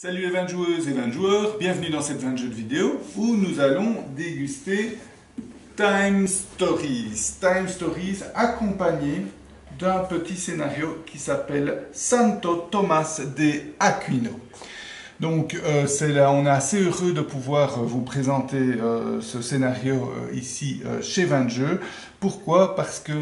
Salut les 20 joueuses et 20 joueurs, bienvenue dans cette 20 jeux de vidéo où nous allons déguster Time Stories. Time Stories accompagné d'un petit scénario qui s'appelle Santo Tomás de Aquino. Donc on est assez heureux de pouvoir vous présenter ce scénario ici chez 20 jeux. Pourquoi? Parce que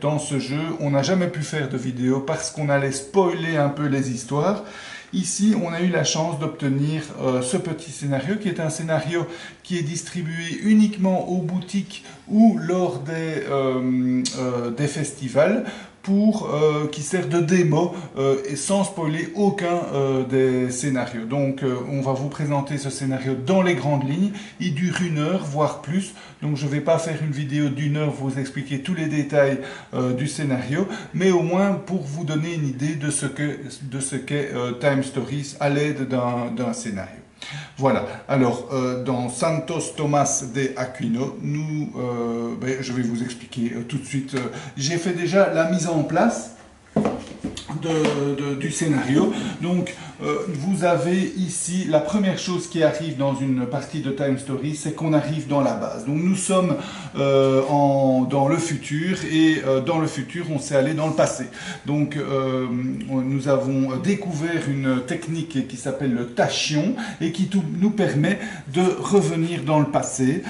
dans ce jeu, on n'a jamais pu faire de vidéo parce qu'on allait spoiler un peu les histoires. Ici, on a eu la chance d'obtenir ce petit scénario qui est un scénario qui est distribué uniquement aux boutiques ou lors des festivals qui sert de démo et sans spoiler aucun des scénarios. Donc on va vous présenter ce scénario dans les grandes lignes. Il dure 1 heure, voire plus. Donc je ne vais pas faire une vidéo d'1 heure vous expliquer tous les détails du scénario, mais au moins pour vous donner une idée de ce qu'est Time Stories à l'aide d'un scénario. Voilà, alors dans Santos Tomás de Aquino, je vais vous expliquer tout de suite. J'ai fait déjà la mise en place du scénario. Donc vous avez ici la première chose qui arrive dans une partie de Time Story, c'est qu'on arrive dans la base. Donc nous sommes dans le futur et dans le futur on s'est allé dans le passé. Donc nous avons découvert une technique qui s'appelle le tachyon et qui nous permet de revenir dans le passé.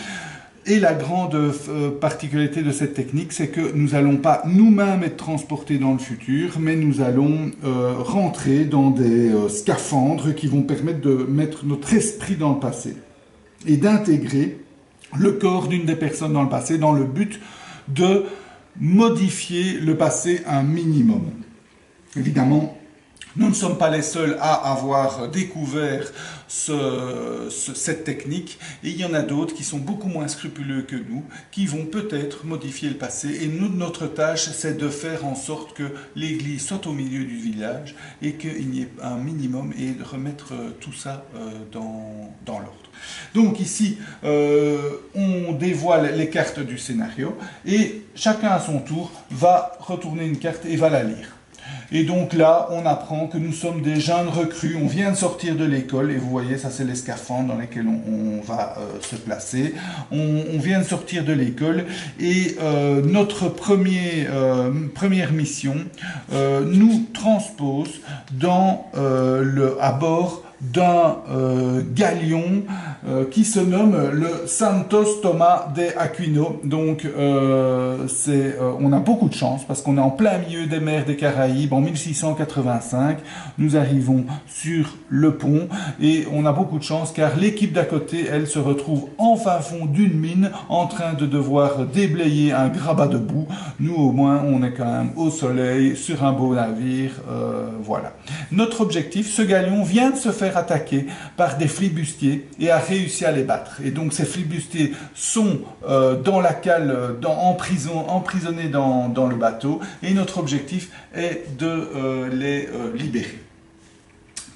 Et la grande particularité de cette technique, c'est que nous n'allons pas nous-mêmes être transportés dans le futur, mais nous allons rentrer dans des scaphandres qui vont permettre de mettre notre esprit dans le passé et d'intégrer le corps d'une des personnes dans le passé dans le but de modifier le passé un minimum. Évidemment, nous ne sommes pas les seuls à avoir découvert cette technique et il y en a d'autres qui sont beaucoup moins scrupuleux que nous, qui vont peut-être modifier le passé et notre tâche c'est de faire en sorte que l'église soit au milieu du village et qu'il y ait un minimum et de remettre tout ça dans l'ordre. Donc ici, on dévoile les cartes du scénario et chacun à son tour va retourner une carte et va la lire. Et donc là, on apprend que nous sommes des jeunes recrues, on vient de sortir de l'école, et vous voyez, ça c'est les scaphandres dans lesquels on va se placer. On vient de sortir de l'école, et notre première mission nous transpose à bord d'un galion qui se nomme le Santos Tomás de Aquino. Donc on a beaucoup de chance parce qu'on est en plein milieu des mers des Caraïbes en 1685. Nous arrivons sur le pont et on a beaucoup de chance car l'équipe d'à côté, elle se retrouve en fin fond d'une mine en train de devoir déblayer un grabat de boue. Nous au moins on est quand même au soleil sur un beau navire. Voilà. Notre objectif, ce galion vient de se faire attaquer par des flibustiers et a réussi à les battre. Et donc ces flibustiers sont dans la cale, emprisonnés dans le bateau et notre objectif est de les libérer.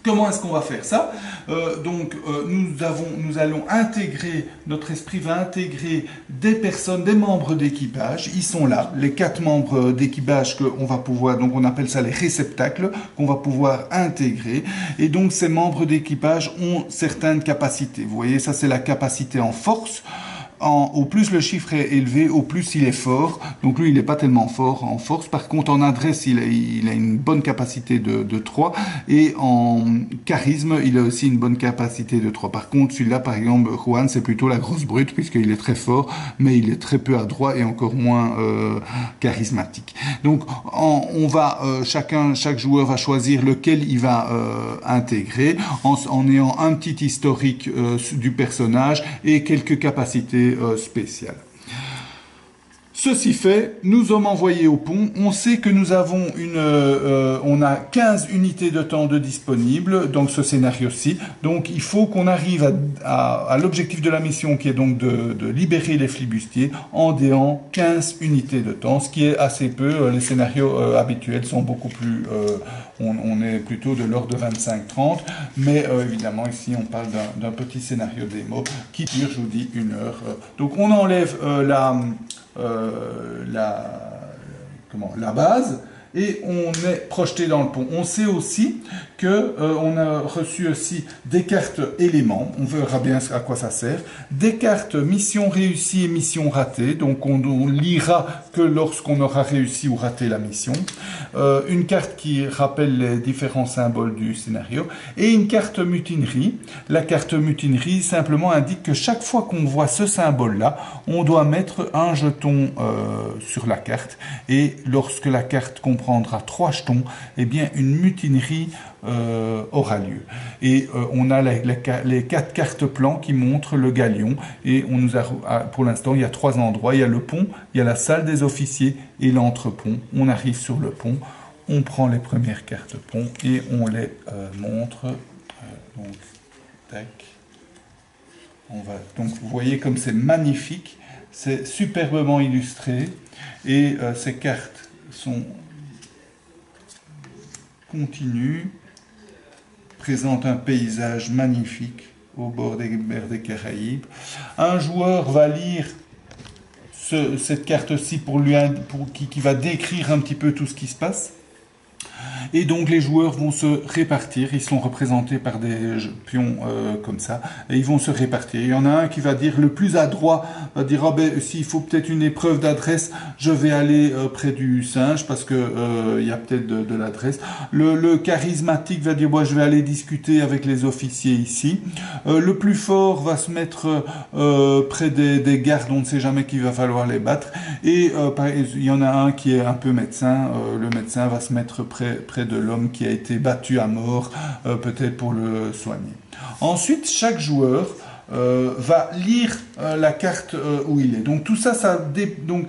Comment est-ce qu'on va faire ça? Nous allons intégrer, notre esprit va intégrer des personnes, des membres d'équipage. Ils sont là, les 4 membres d'équipage qu'on va pouvoir, donc on appelle ça les réceptacles, qu'on va pouvoir intégrer. Et donc ces membres d'équipage ont certaines capacités. Vous voyez, ça c'est la capacité en force. Au plus le chiffre est élevé, au plus il est fort. Donc lui, il n'est pas tellement fort en force. Par contre, en adresse, il a une bonne capacité de 3. Et en charisme, il a aussi une bonne capacité de 3. Par contre, celui-là, par exemple, Juan, c'est plutôt la grosse brute, puisqu'il est très fort, mais il est très peu adroit et encore moins charismatique. Donc, chaque joueur va choisir lequel il va intégrer, en ayant un petit historique du personnage et quelques capacités spéciales. Ceci fait, nous sommes envoyés au pont. On sait que nous avons on a 15 unités de temps de disponibles dans ce scénario-ci. Donc, il faut qu'on arrive à l'objectif de la mission qui est donc de libérer les flibustiers en déant 15 unités de temps, ce qui est assez peu. Les scénarios habituels sont beaucoup plus... on est plutôt de l'ordre de 25-30. Mais évidemment, ici, on parle d'un petit scénario démo qui dure, je vous dis, 1 heure. Donc, on enlève la base et on est projeté dans le pont. On sait aussi que on a reçu aussi des cartes éléments, on verra bien à quoi ça sert, des cartes mission réussie et mission ratée, donc on lira que lorsqu'on aura réussi ou raté la mission, une carte qui rappelle les différents symboles du scénario, et une carte mutinerie. La carte mutinerie simplement indique que chaque fois qu'on voit ce symbole-là, on doit mettre un jeton sur la carte, et lorsque la carte comprendra 3 jetons, eh bien une mutinerie aura lieu. Et on a les 4 cartes plans qui montrent le galion, et on nous a, pour l'instant il y a 3 endroits, il y a le pont, il y a la salle des officiers et l'entrepont. On arrive sur le pont, on prend les premières cartes pont et on les montre. Donc, tac. Donc vous voyez comme c'est magnifique, c'est superbement illustré, et ces cartes sont continues, présentent un paysage magnifique au bord des mers des Caraïbes. Un joueur va lire cette carte-ci qui va décrire un petit peu tout ce qui se passe. Et donc les joueurs vont se répartir, ils sont représentés par des pions comme ça, et ils vont se répartir. Il y en a un qui va dire, le plus adroit va dire, ah ben s'il faut peut-être une épreuve d'adresse, je vais aller près du singe parce que il y a peut-être de l'adresse. Le charismatique va dire, moi je vais aller discuter avec les officiers ici. Le plus fort va se mettre près des gardes, on ne sait jamais qu'il va falloir les battre. Et il y en a un qui est un peu médecin, le médecin va se mettre près de l'homme qui a été battu à mort, peut-être pour le soigner. Ensuite, chaque joueur va lire la carte où il est. Donc tout ça, donc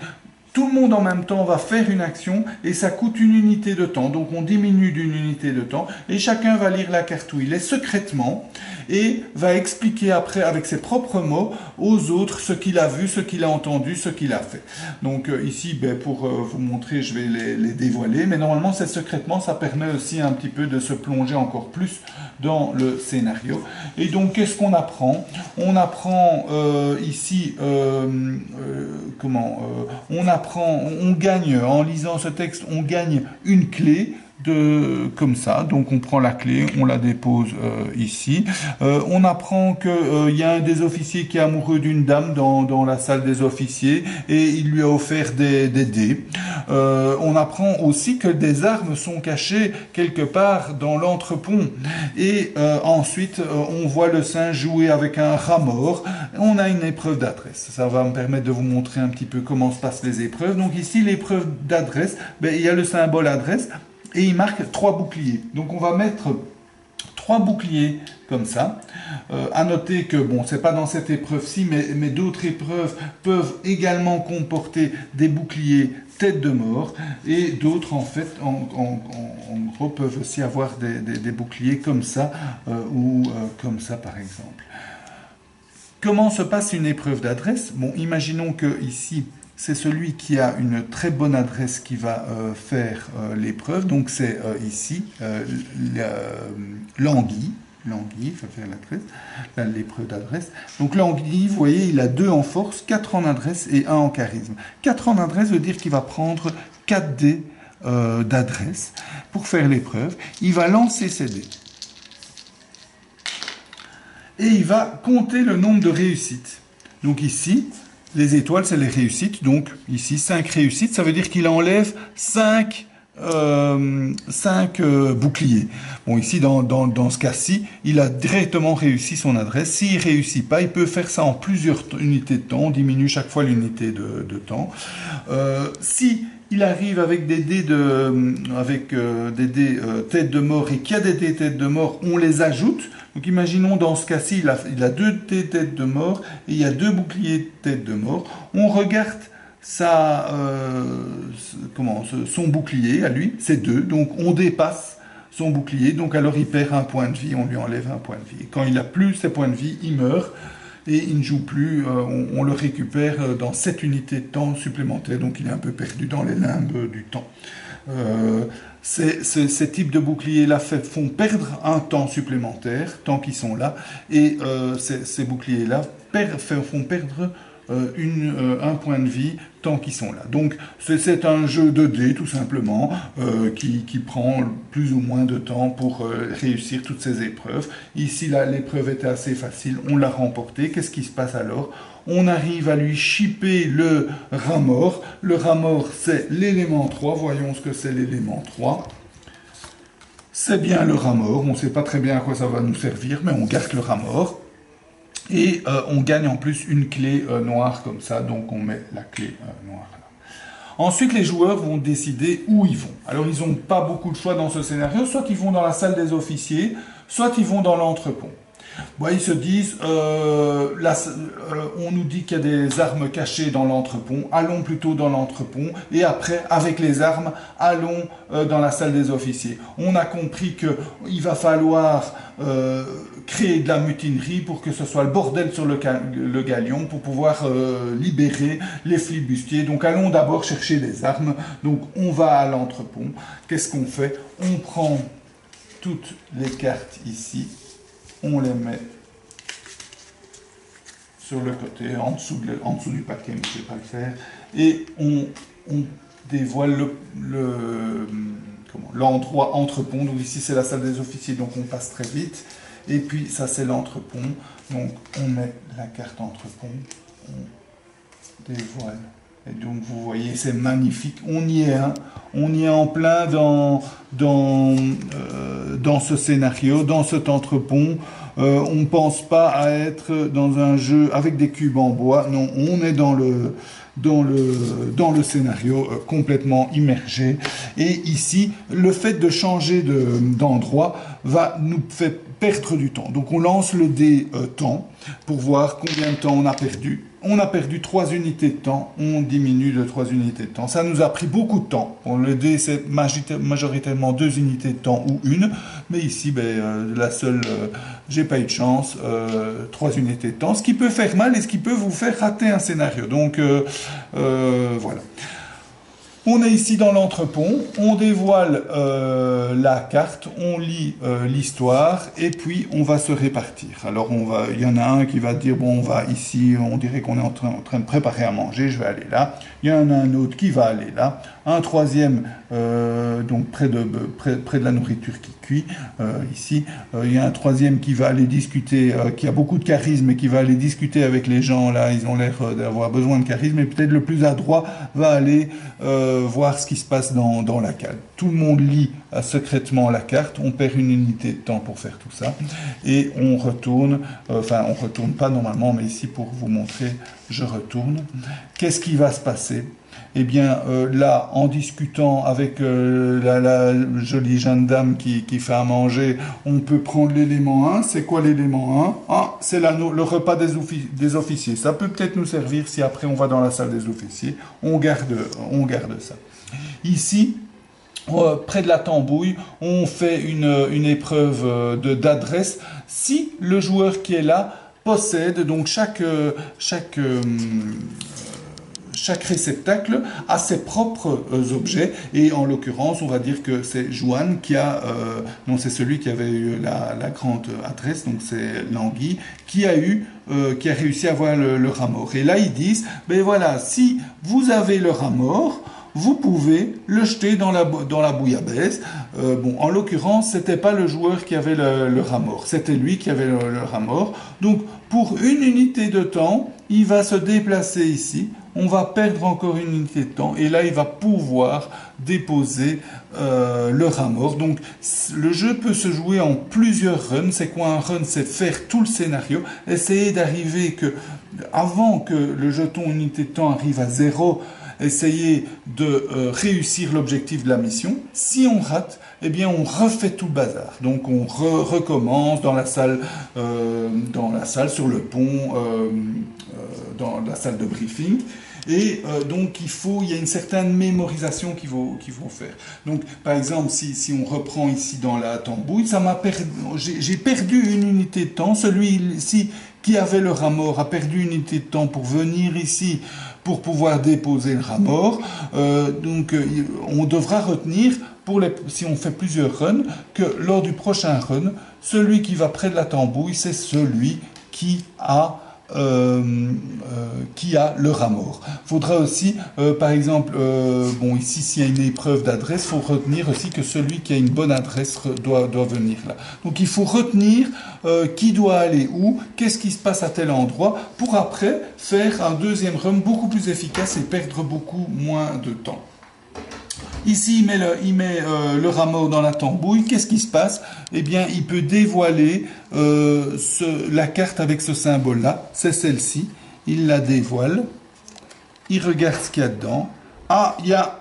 tout le monde en même temps va faire une action et ça coûte une unité de temps. Donc on diminue d'une unité de temps et chacun va lire la carte où il est secrètement et va expliquer après avec ses propres mots aux autres ce qu'il a vu, ce qu'il a entendu, ce qu'il a fait. Donc ici, pour vous montrer, je vais les dévoiler, mais normalement c'est secrètement, ça permet aussi un petit peu de se plonger encore plus dans le scénario. Et donc qu'est-ce qu'on apprend? On apprend ici, on gagne, en lisant ce texte, on gagne une clé comme ça, donc on prend la clé, on la dépose ici. On apprend que y a un des officiers qui est amoureux d'une dame dans la salle des officiers et il lui a offert des dés. On apprend aussi que des armes sont cachées quelque part dans l'entrepont. Et ensuite, on voit le singe jouer avec un rat mort. On a une épreuve d'adresse. Ça va me permettre de vous montrer un petit peu comment se passent les épreuves. Donc ici, l'épreuve d'adresse, il y a le symbole adresse. Et il marque 3 boucliers. Donc on va mettre 3 boucliers comme ça. À noter que, bon, c'est pas dans cette épreuve-ci, mais d'autres épreuves peuvent également comporter des boucliers tête de mort. Et d'autres, en fait, en gros, peuvent aussi avoir des boucliers comme ça, ou comme ça, par exemple. Comment se passe une épreuve d'adresse? Bon, imaginons que ici, c'est celui qui a une très bonne adresse qui va faire l'épreuve. Donc c'est ici l'anguille. L'anguille va faire l'adresse, l'épreuve d'adresse. Donc l'anguille, vous voyez, il a 2 en force, 4 en adresse et 1 en charisme. 4 en adresse veut dire qu'il va prendre 4 dés d'adresse pour faire l'épreuve. Il va lancer ses dés. Et il va compter le nombre de réussites. Donc ici, les étoiles, c'est les réussites. Donc ici, 5 réussites, ça veut dire qu'il enlève 5 boucliers. Bon, ici, dans ce cas-ci, il a directement réussi son adresse. S'il ne réussit pas, il peut faire ça en plusieurs unités de temps. On diminue chaque fois l'unité de temps. Si il arrive avec des dés tête de mort et qu'il y a des dés tête de mort, on les ajoute. Donc imaginons dans ce cas-ci, il a 2 dés tête de mort et il y a 2 boucliers tête de mort. On regarde son bouclier à lui, c'est 2, donc on dépasse son bouclier, donc alors il perd un point de vie, on lui enlève un point de vie. Et quand il n'a plus ses points de vie, il meurt et il ne joue plus, on le récupère dans 7 unités de temps supplémentaires, donc il est un peu perdu dans les limbes du temps. Ces types de boucliers-là font perdre un temps supplémentaire, tant qu'ils sont là, et ces boucliers-là font perdre un point de vie tant qu'ils sont là. Donc c'est un jeu de dés tout simplement qui prend plus ou moins de temps pour réussir toutes ces épreuves. Ici l'épreuve était assez facile, on l'a remportée. Qu'est-ce qui se passe alors? On arrive à lui shipper le rat mort. Le rat mort, c'est l'élément 3. Voyons ce que c'est l'élément 3. C'est bien le rat mort. On ne sait pas très bien à quoi ça va nous servir, mais on garde le rat mort. Et on gagne en plus une clé noire comme ça. Donc on met la clé noire là. Ensuite, les joueurs vont décider où ils vont. Alors, ils n'ont pas beaucoup de choix dans ce scénario. Soit ils vont dans la salle des officiers, soit ils vont dans l'entrepont. Bon, ils se disent, on nous dit qu'il y a des armes cachées dans l'entrepont, allons plutôt dans l'entrepont, et après, avec les armes, allons dans la salle des officiers. On a compris qu'il va falloir créer de la mutinerie pour que ce soit le bordel sur le galion, pour pouvoir libérer les flibustiers. Donc allons d'abord chercher des armes, donc on va à l'entrepont. Qu'est-ce qu'on fait? On prend toutes les cartes ici, on les met sur le côté, en dessous du paquet, mais je ne sais pas le faire, et on dévoile l'endroit entrepont. Donc ici c'est la salle des officiers, donc on passe très vite, et puis ça c'est l'entrepont, donc on met la carte entrepont, on dévoile, et donc vous voyez c'est magnifique, on y est, hein, on y est en plein dans ce scénario, dans cet entrepont. On ne pense pas à être dans un jeu avec des cubes en bois. Non, on est dans le scénario complètement immergé. Et ici, le fait de changer d'endroit va nous faire perdre du temps. Donc on lance le dé temps pour voir combien de temps on a perdu. On a perdu 3 unités de temps, on diminue de 3 unités de temps. Ça nous a pris beaucoup de temps. Bon, le dé, c'est majoritairement 2 unités de temps ou une. Mais ici, la seule, j'ai pas eu de chance, 3 unités de temps. Ce qui peut faire mal et ce qui peut vous faire rater un scénario. Donc, voilà. On est ici dans l'entrepont, on dévoile la carte, on lit l'histoire et puis on va se répartir. Alors il y en a un qui va dire bon on va ici, on dirait qu'on est en train de préparer à manger, je vais aller là. Il y en a un autre qui va aller là, un troisième donc près de la nourriture qui cuit ici. Il y a un troisième qui va aller discuter, qui a beaucoup de charisme et qui va aller discuter avec les gens là. Ils ont l'air d'avoir besoin de charisme et peut-être le plus adroit va aller voir ce qui se passe dans la cale. Tout le monde lit secrètement la carte, on perd une unité de temps pour faire tout ça, et on retourne, enfin on retourne pas normalement, mais ici pour vous montrer, je retourne. Qu'est-ce qui va se passer? Eh bien là, en discutant avec la jolie jeune dame qui fait à manger, on peut prendre l'élément 1. C'est quoi l'élément 1? Ah, c'est le repas des officiers. Ça peut peut-être nous servir si après on va dans la salle des officiers. On garde ça. Ici, près de la tambouille, on fait une épreuve d'adresse si le joueur qui est là possède, donc chaque réceptacle a ses propres objets, et en l'occurrence on va dire que c'est Joanne qui a, non c'est celui qui avait eu la grande adresse, donc c'est Languille, qui a réussi à avoir le rat mort. Et là ils disent, ben voilà, si vous avez le rat mort, vous pouvez le jeter dans la bouillabaisse. Bon, en l'occurrence, c'était pas le joueur qui avait le rat mort, c'était lui qui avait le rat mort. Donc, pour une unité de temps, il va se déplacer ici. On va perdre encore une unité de temps. Et là, il va pouvoir déposer le rat mort. Donc, le jeu peut se jouer en plusieurs runs. C'est quoi un run? C'est faire tout le scénario. Essayer d'arriver avant que le jeton unité de temps arrive à 0, essayer de réussir l'objectif de la mission. Si on rate, eh bien on refait tout le bazar. Donc on recommence dans la salle, sur le pont, dans la salle de briefing. Et donc il y a une certaine mémorisation qu'il faut faire. Donc par exemple, si on reprend ici dans la tambouille, j'ai perdu une unité de temps. Celui-ci qui avait le rat mort a perdu une unité de temps pour venir ici pour pouvoir déposer le rat mort. Donc on devra retenir, si on fait plusieurs runs, que lors du prochain run, celui qui va près de la tambouille, c'est celui qui a qui a le rat mort. Il faudra aussi, par exemple, bon, ici, s'il y a une épreuve d'adresse, il faut retenir aussi que celui qui a une bonne adresse doit venir là. Donc, il faut retenir qui doit aller où, qu'est-ce qui se passe à tel endroit, pour après faire un deuxième run beaucoup plus efficace et perdre beaucoup moins de temps. Ici, il met le rat mort dans la tambouille. Qu'est-ce qui se passe? Eh bien, il peut dévoiler la carte avec ce symbole-là. C'est celle-ci. Il la dévoile. Il regarde ce qu'il y a dedans. Ah, il y a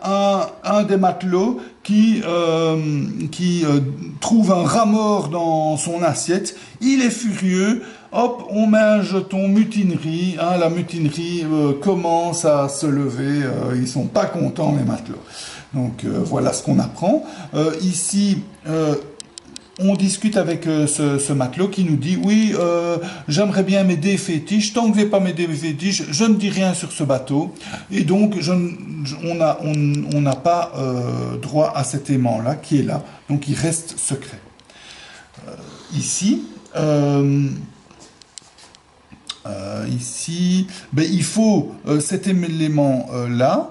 un des matelots qui trouve un rat mort dans son assiette. Il est furieux. Hop, on met un jeton mutinerie. Hein, la mutinerie commence à se lever. Ils sont pas contents, les matelots. Donc voilà ce qu'on apprend. Ici, on discute avec ce matelot qui nous dit « Oui, j'aimerais bien m'aider fétiche. Tant que je n'ai pas m'aider fétiche, je ne dis rien sur ce bateau. » Et donc, on n'a pas droit à cet aimant-là qui est là. Donc, il reste secret. Ici, ben, il faut cet élément-là,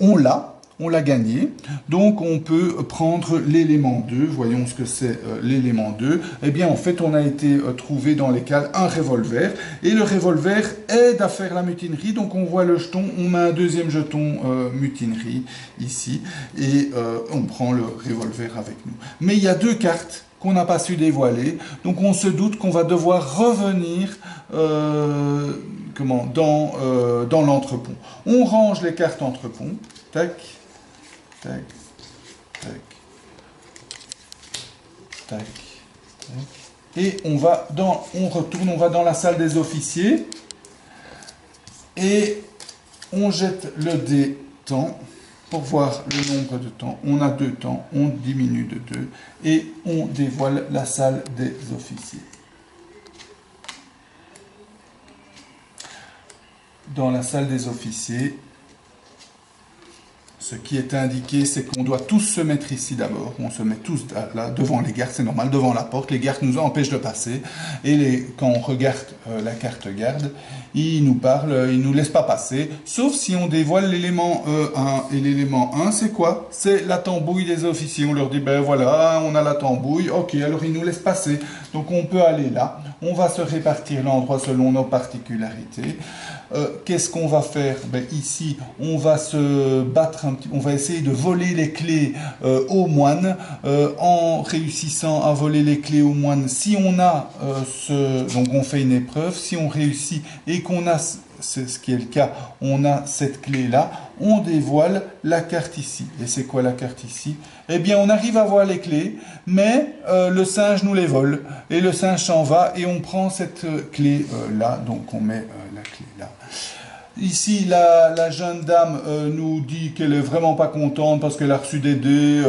on l'a gagné, donc on peut prendre l'élément 2, voyons ce que c'est l'élément 2, eh bien en fait on a été trouvé dans les cales un revolver, et le revolver aide à faire la mutinerie, donc on voit le jeton, on met un deuxième jeton mutinerie ici, et on prend le revolver avec nous. Mais il y a deux cartes qu'on n'a pas su dévoiler, donc on se doute qu'on va devoir revenir dans l'entrepont. On range les cartes entrepont, tac, tac, tac, tac, tac. Et on va dans la salle des officiers et on jette le dé temps pour voir le nombre de temps. On a 2 temps, on diminue de 2 et on dévoile la salle des officiers. Dans la salle des officiers, ce qui est indiqué, c'est qu'on doit tous se mettre ici d'abord. On se met tous là, devant les gardes, c'est normal, devant la porte. Les gardes nous empêchent de passer. Et quand on regarde la carte garde, ils nous parlent, ils ne nous laissent pas passer. Sauf si on dévoile l'élément 1. Et l'élément 1, c'est quoi? C'est la tambouille des officiers. On leur dit, ben voilà, on a la tambouille. Ok, alors ils nous laissent passer. Donc on peut aller là. On va se répartir l'endroit selon nos particularités. Qu'est-ce qu'on va faire? Ben, ici, on va se battre un petit peu, on va essayer de voler les clés aux moines en réussissant à voler les clés aux moines. Si on a donc on fait une épreuve, si on réussit et qu'on a, c'est ce qui est le cas, on a cette clé-là, on dévoile la carte ici. Et c'est quoi la carte ici? Eh bien, on arrive à voir les clés, mais le singe nous les vole. Et le singe s'en va et on prend cette clé-là, donc on met la clé là. Ici, la jeune dame nous dit qu'elle est vraiment pas contente parce qu'elle a reçu des dés,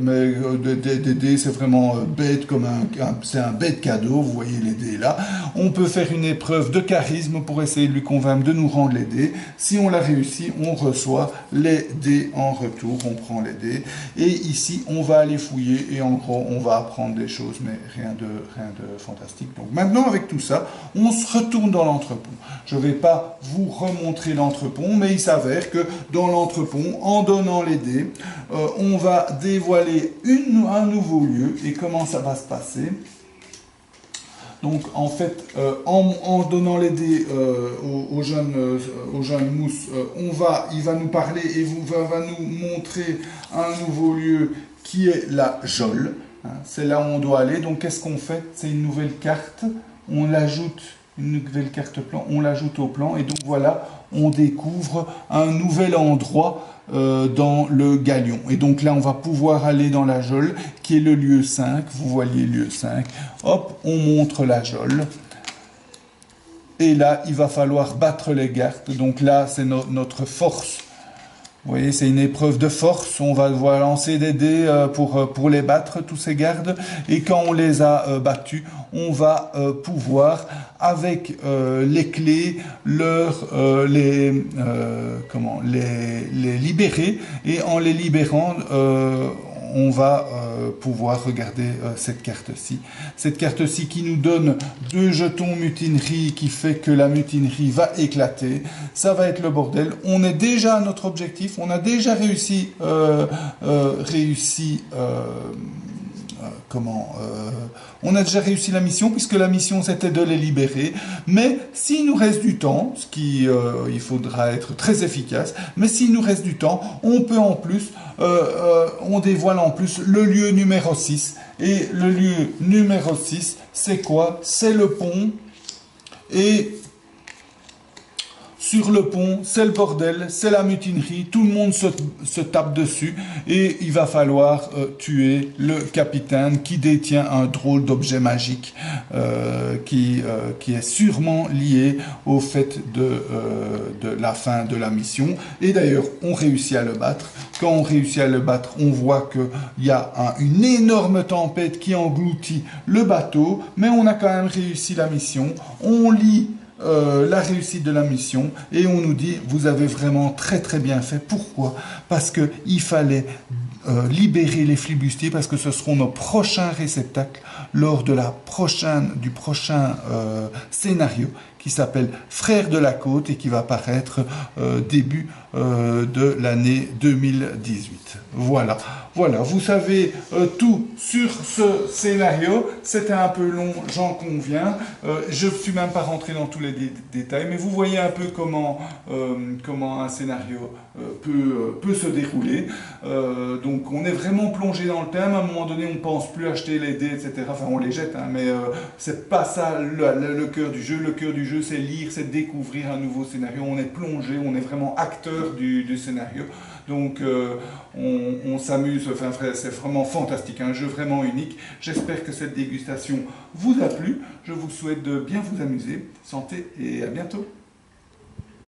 mais des dés c'est vraiment bête, comme c'est un bête cadeau, vous voyez les dés là. On peut faire une épreuve de charisme pour essayer de lui convaincre de nous rendre les dés. Si on l'a réussi, on reçoit les dés en retour, on prend les dés. Et ici, on va aller fouiller et en gros, on va apprendre des choses, mais rien de fantastique. Donc maintenant, avec tout ça, on se retourne dans l'entrepôt. Je ne vais pas vous remontrer l'entrepont, mais il s'avère que dans l'entrepont, en donnant les dés, on va dévoiler un nouveau lieu. Et comment ça va se passer? Donc en fait, en donnant les dés au jeune mousse, il va nous parler et va nous montrer un nouveau lieu qui est la geôle. Hein, c'est là où on doit aller. Donc qu'est-ce qu'on fait? C'est une nouvelle carte. On l'ajoute. Une nouvelle carte plan, on l'ajoute au plan et donc voilà, on découvre un nouvel endroit dans le galion. Et donc là, on va pouvoir aller dans la geôle qui est le lieu 5. Vous voyez lieu 5. Hop, on montre la geôle. Et là, il va falloir battre les gardes. Donc là, c'est notre force. Vous voyez, c'est une épreuve de force. On va devoir lancer des dés pour les battre, tous ces gardes. Et quand on les a battus, on va pouvoir, avec les clés, les libérer. Et en les libérant, on va pouvoir regarder cette carte-ci. Cette carte-ci qui nous donne 2 jetons mutinerie, qui fait que la mutinerie va éclater. Ça va être le bordel. On est déjà à notre objectif. On a déjà réussi, on a déjà réussi la mission, puisque la mission c'était de les libérer. Mais s'il nous reste du temps, ce qui il faudra être très efficace, mais s'il nous reste du temps, on peut en plus, on dévoile en plus le lieu numéro 6. Et le lieu numéro 6, c'est quoi? C'est le pont. Et sur le pont, c'est le bordel, c'est la mutinerie, tout le monde se tape dessus et il va falloir tuer le capitaine qui détient un drôle d'objet magique qui est sûrement lié au fait de la fin de la mission. Et d'ailleurs, on réussit à le battre. Quand on réussit à le battre, on voit qu'il y a une énorme tempête qui engloutit le bateau, mais on a quand même réussi la mission. On lit la réussite de la mission et on nous dit vous avez vraiment très très bien fait. Pourquoi? Parce que il fallait libérer les flibustiers, parce que ce seront nos prochains réceptacles lors de du prochain scénario qui s'appelle Frères de la Côte et qui va paraître début de l'année 2018. Voilà, vous savez tout sur ce scénario. C'était un peu long, j'en conviens. Je ne suis même pas rentré dans tous les détails, mais vous voyez un peu comment un scénario peut se dérouler. Donc on est vraiment plongé dans le thème. À un moment donné, on ne pense plus acheter les dés, etc. Enfin, on les jette, hein, mais c'est pas ça le cœur du jeu. Le cœur du jeu, c'est lire, c'est découvrir un nouveau scénario. On est plongé, on est vraiment acteur du scénario. Donc on s'amuse, enfin, c'est vraiment fantastique, un jeu vraiment unique. J'espère que cette dégustation vous a plu. Je vous souhaite de bien vous amuser. Santé et à bientôt.